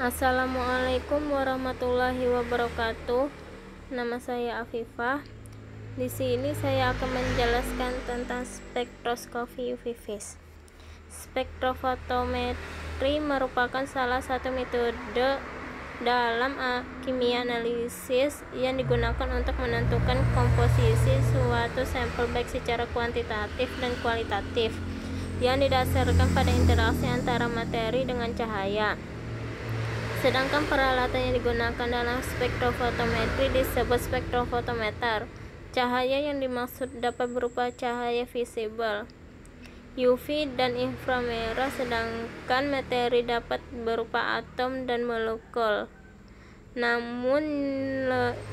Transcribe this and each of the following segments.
Assalamualaikum warahmatullahi wabarakatuh. Nama saya Afifah. Di sini saya akan menjelaskan tentang spektroskopi UV phase. Spektrofotometri merupakan salah satu metode dalam kimia analisis yang digunakan untuk menentukan komposisi suatu sampel baik secara kuantitatif dan kualitatif yang didasarkan pada interaksi antara materi dengan cahaya. Sedangkan peralatan yang digunakan dalam spektrofotometri disebut spektrofotometer. Cahaya yang dimaksud dapat berupa cahaya visible UV dan inframerah, sedangkan materi dapat berupa atom dan molekul. Namun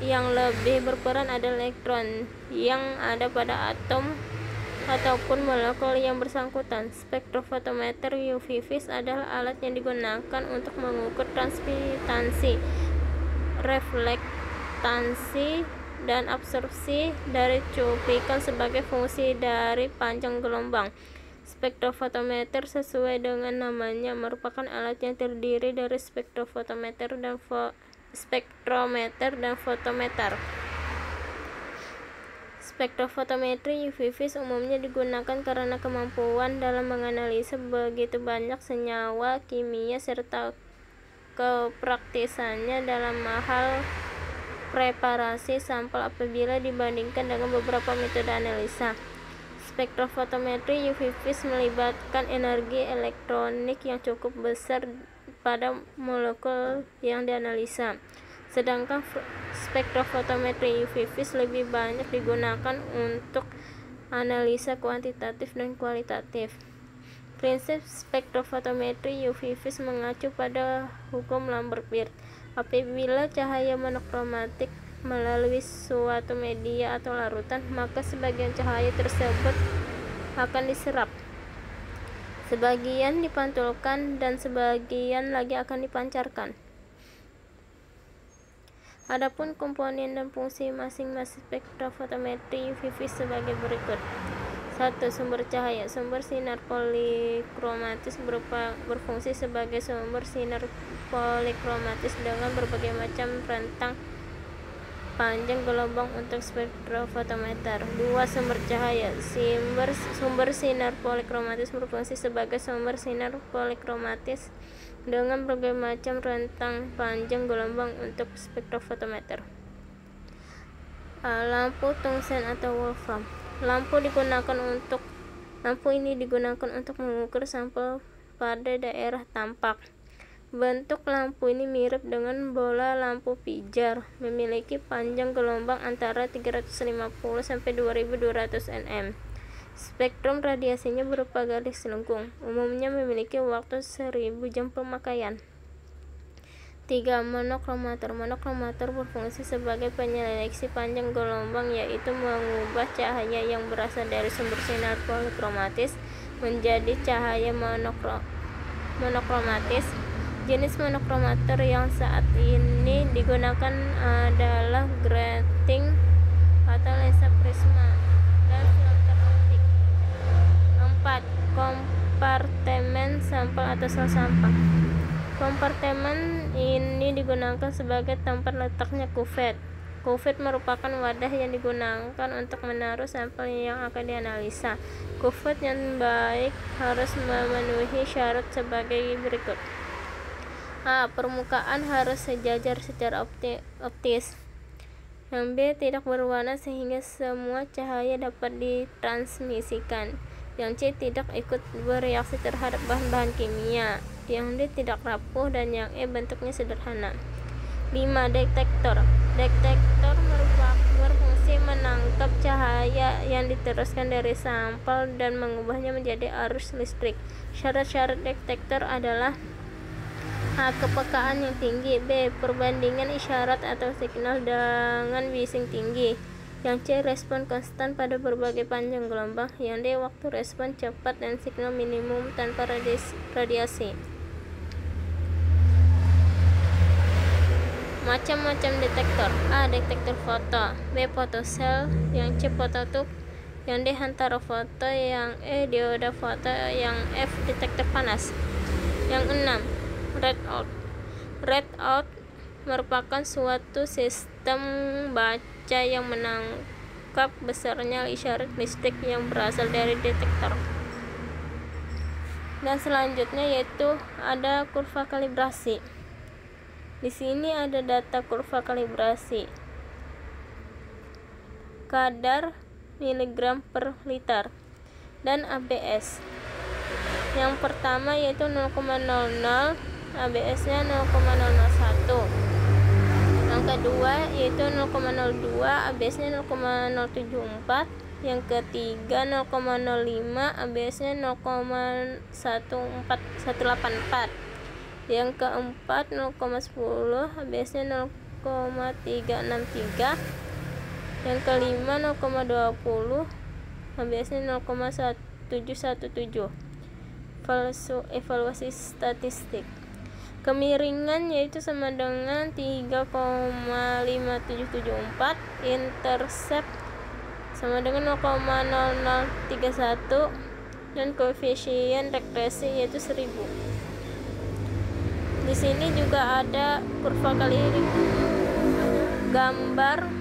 yang lebih berperan adalah elektron yang ada pada atom ataupun molekul yang bersangkutan. Spektrofotometer UV phase adalah alat yang digunakan untuk mengukur transmitansi, reflektansi, dan absorpsi dari cuplikan sebagai fungsi dari panjang gelombang. Spektrofotometer sesuai dengan namanya merupakan alat yang terdiri dari spektrometer dan fotometer. Spektrofotometri UV phase umumnya digunakan karena kemampuan dalam menganalisa begitu banyak senyawa kimia serta kepraktisannya dalam hal preparasi sampel apabila dibandingkan dengan beberapa metode analisa. Spektrofotometri UV phase melibatkan energi elektronik yang cukup besar pada molekul yang dianalisa. Sedangkan spektrofotometri UV phase lebih banyak digunakan untuk analisa kuantitatif dan kualitatif. Prinsip spektrofotometri UV phase mengacu pada hukum Lambert-Wirth. Apabila cahaya monokromatik melalui suatu media atau larutan, maka sebagian cahaya tersebut akan diserap, sebagian dipantulkan, dan sebagian lagi akan dipancarkan. Adapun komponen dan fungsi masing-masing spektrofotometri UV phase sebagai berikut. 1. Sumber cahaya. Sumber sinar polikromatis berfungsi sebagai sumber sinar polikromatis dengan berbagai macam rentang panjang gelombang untuk spektrofotometer. 2. Sumber cahaya. Sumber sinar polikromatis berfungsi sebagai sumber sinar polikromatis dengan berbagai macam rentang panjang gelombang untuk spektrofotometer. Lampu tungsten atau wolfram. Lampu ini digunakan untuk mengukur sampel pada daerah tampak. Bentuk lampu ini mirip dengan bola lampu pijar, memiliki panjang gelombang antara 350 sampai 2200 nm. Spektrum radiasinya berupa garis lengkung, umumnya memiliki waktu 1000 jam pemakaian. 3. Monokromator. Monokromator berfungsi sebagai penyeleksi panjang gelombang, yaitu mengubah cahaya yang berasal dari sumber sinar polikromatis menjadi cahaya monokromatis. Jenis monokromator yang saat ini digunakan adalah grating atau lensa prisma dan filter optik. 4. Kompartemen sampel atau sel sampah. Kompartemen ini digunakan sebagai tempat letaknya kuvet. Kuvet merupakan wadah yang digunakan untuk menaruh sampel yang akan dianalisa. Kuvet yang baik harus memenuhi syarat sebagai berikut. A. Permukaan harus sejajar secara optis. Yang B. Tidak berwarna sehingga semua cahaya dapat ditransmisikan. Yang C. Tidak ikut bereaksi terhadap bahan-bahan kimia. Yang D. Tidak rapuh. Dan yang E. Bentuknya sederhana. 5. Detektor. Detektor berfungsi menangkap cahaya yang diteruskan dari sampel dan mengubahnya menjadi arus listrik. Syarat-syarat detektor adalah: A. Kepekaan yang tinggi. B. Perbandingan isyarat atau signal dengan bising tinggi. Yang C. Respon konstan pada berbagai panjang gelombang. Yang D. Waktu respon cepat dan signal minimum tanpa radiasi. Macam-macam detektor. A. Detektor foto. B. Fotosel. Yang C. Fototube. Yang D. Hantara foto. Yang E. Dioda foto. Yang F. Detektor panas. Yang 6. Redout. Readout merupakan suatu sistem baca yang menangkap besarnya isyarat listrik yang berasal dari detektor. Dan selanjutnya yaitu ada kurva kalibrasi. Di sini ada data kurva kalibrasi. Kadar miligram per liter dan ABS. Yang pertama yaitu 0,00, ABS-nya 0,001. Yang kedua yaitu 0,02, ABS-nya 0,074. Yang ketiga 0,05, ABS-nya 0,184. Yang keempat 0,10, ABS-nya 0,363. Yang kelima 0,20, ABS-nya 0,1717. Evaluasi statistik. Kemiringan yaitu sama dengan 3,5774. Intercept sama dengan 0,0031 dan koefisien regresi yaitu 1000. Di sini juga ada kurva gambar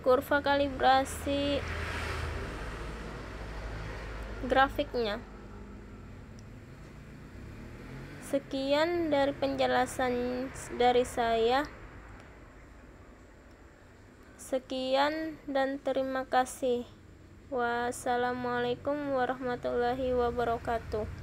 kurva kalibrasi grafiknya. Sekian dari penjelasan dari saya. Sekian dan terima kasih. Wassalamualaikum warahmatullahi wabarakatuh.